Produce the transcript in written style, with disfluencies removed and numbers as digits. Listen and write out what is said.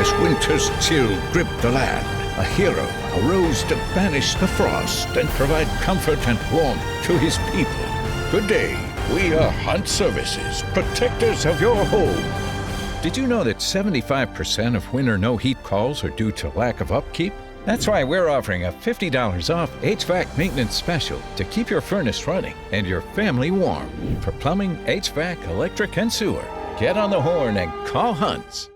as winter's chill gripped the land, a hero arose to banish the frost and provide comfort and warmth to his people. Good day. We are Hunt Services, protectors of your home. Did you know that 75% of winter no-heat calls are due to lack of upkeep? That's why we're offering a $50 off HVAC maintenance special to keep your furnace running and your family warm. For plumbing, HVAC, electric, and sewer, get on the horn and call Hunts.